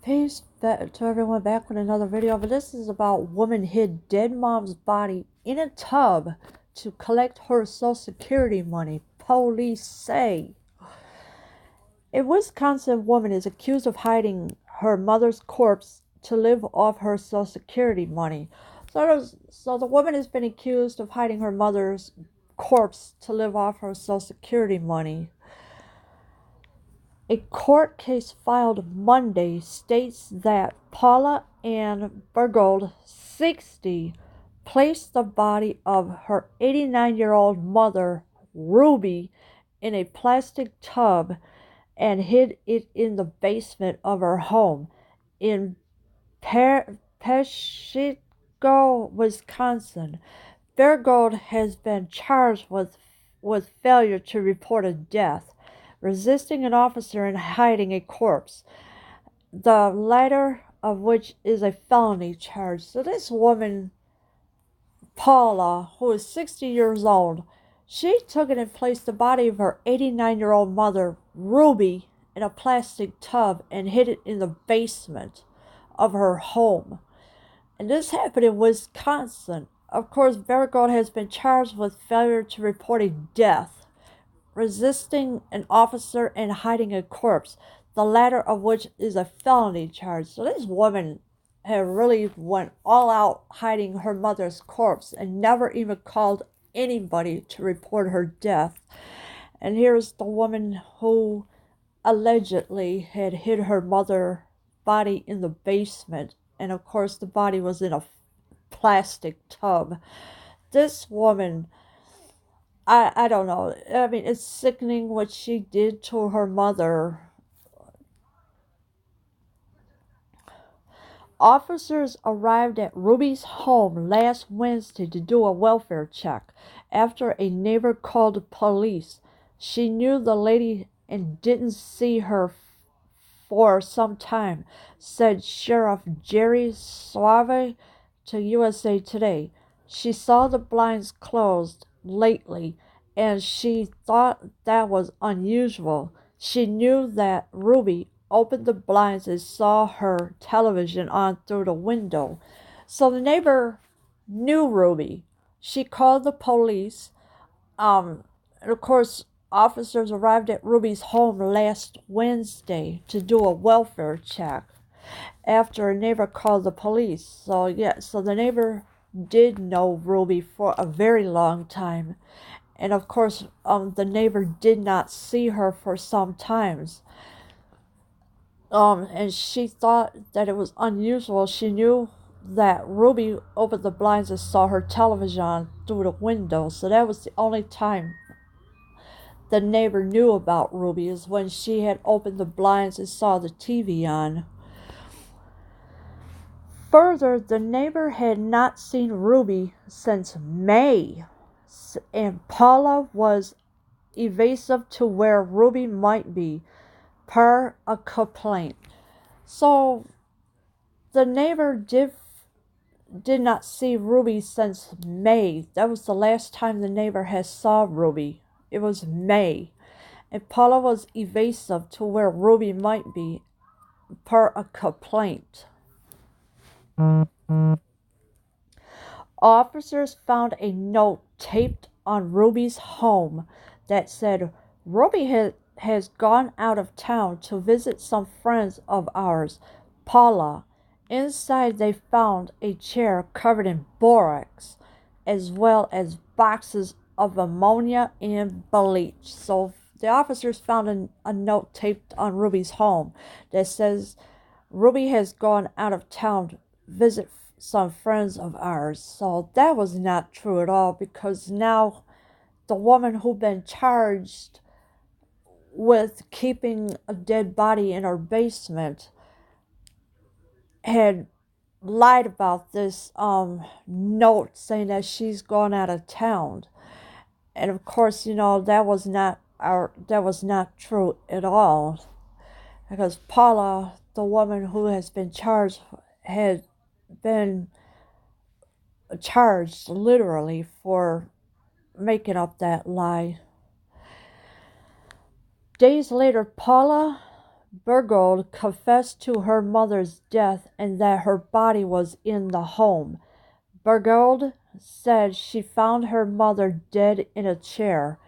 Peace back to everyone, back with another video, but this is about woman hid dead mom's body in a tub to collect her social security money, police say. A Wisconsin woman is accused of hiding her mother's corpse to live off her social security money. So the woman has been accused of hiding her mother's corpse to live off her social security money. A court case filed Monday states that Paula Ann Bergold, 60, placed the body of her 89-year-old mother, Ruby, in a plastic tub and hid it in the basement of her home in Peshtigo, Wisconsin. Bergold has been charged with failure to report a death, resisting an officer, and hiding a corpse, the latter of which is a felony charge. So this woman, Paula, who is 60 years old, she took it and placed the body of her 89-year-old mother, Ruby, in a plastic tub and hid it in the basement of her home. And this happened in Wisconsin. Of course, Bergold has been charged with failure to report a death, resisting an officer, and hiding a corpse, the latter of which is a felony charge. So this woman had really went all out hiding her mother's corpse and never even called anybody to report her death. And here's the woman who allegedly had hid her mother's body in the basement, and of course the body was in a plastic tub. This woman, I don't know. I mean, it's sickening what she did to her mother. Officers arrived at Ruby's home last Wednesday to do a welfare check after a neighbor called the police. She knew the lady and didn't see her for some time, said Sheriff Jerry Suave to USA Today. She saw the blinds closed lately, and she thought that was unusual. She knew that Ruby opened the blinds and saw her television on through the window. So the neighbor knew Ruby. She called the police. And of course, officers arrived at Ruby's home last Wednesday to do a welfare check after a neighbor called the police. So the neighbor did know Ruby for a very long time. And of course, the neighbor did not see her for some times. And she thought that it was unusual. She knew that Ruby opened the blinds and saw her television through the window. So that was the only time the neighbor knew about Ruby, is when she had opened the blinds and saw the TV on. Further, the neighbor had not seen Ruby since May, and Paula was evasive to where Ruby might be, per a complaint. So the neighbor did not see Ruby since May. That was the last time the neighbor has saw Ruby. It was May. And Paula was evasive to where Ruby might be, per a complaint. Officers found a note taped on Ruby's home that said, Ruby has gone out of town to visit some friends of ours, Paula. Inside they found a chair covered in borax, as well as boxes of ammonia and bleach. So the officers found a note taped on Ruby's home that says, Ruby has gone out of town to visit some friends of ours. So that was not true at all, because now the woman who'd been charged with keeping a dead body in her basement had lied about this note saying that she's gone out of town. And of course, that was not true at all, because Paula, the woman who has been charged, had been charged literally for making up that lie. Days later, Paula Bergold confessed to her mother's death and that her body was in the home. Bergold said she found her mother dead in a chair,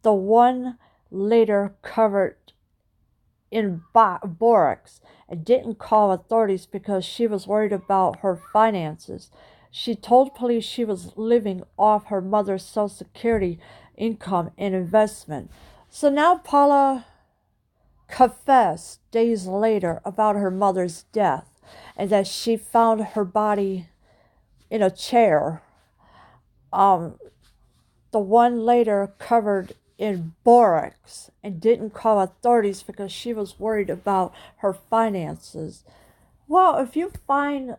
the one later covered in borax, and didn't call authorities because she was worried about her finances. She told police she was living off her mother's Social Security income and investment. So now Paula confessed days later about her mother's death and that she found her body in a chair, the one later covered in borax, and didn't call authorities because she was worried about her finances. Well, if you find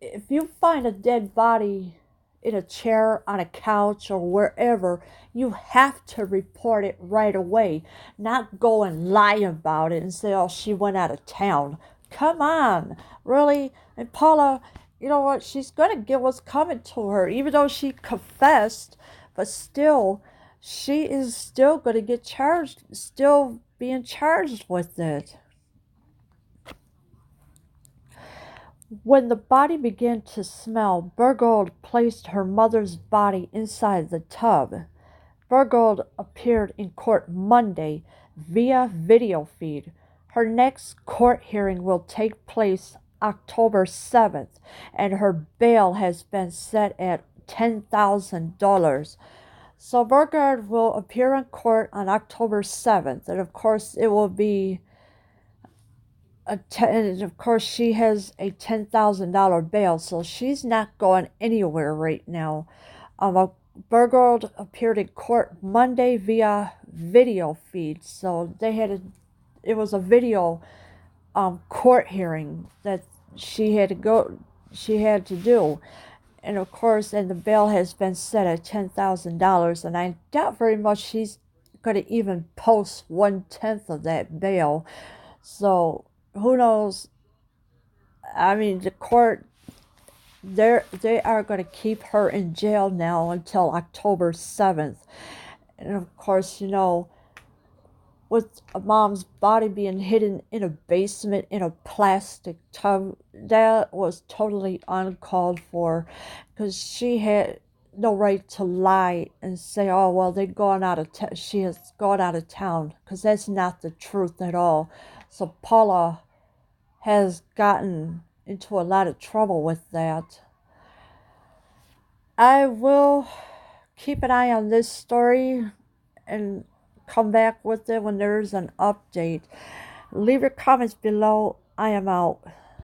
a dead body in a chair, on a couch, or wherever, you have to report it right away. Not go and lie about it and say, oh, she went out of town. Come on, really? And Paula, you know what? She's going to get what's coming to her, even though she confessed, but still, she is still going to get charged, still being charged with it. When the body began to smell, Bergold placed her mother's body inside the tub. Bergold appeared in court Monday via video feed. Her next court hearing will take place October 7th, and her bail has been set at $10,000. So Bergold will appear in court on October 7th, and of course it will be and of course she has a $10,000 bail, so she's not going anywhere right now. Bergold appeared in court Monday via video feed, so it was a video court hearing that she had to do, and of course, and the bail has been set at $10,000, and I doubt very much she's going to even post 1/10 of that bail. So who knows? I mean, the court, they are going to keep her in jail now until October 7th. And of course, with a mom's body being hidden in a basement in a plastic tub, that was totally uncalled for, because she had no right to lie and say, oh, well, she has gone out of town, because that's not the truth at all. So Paula has gotten into a lot of trouble with that. I will keep an eye on this story and come back with it when there's an update. Leave your comments below. I am out.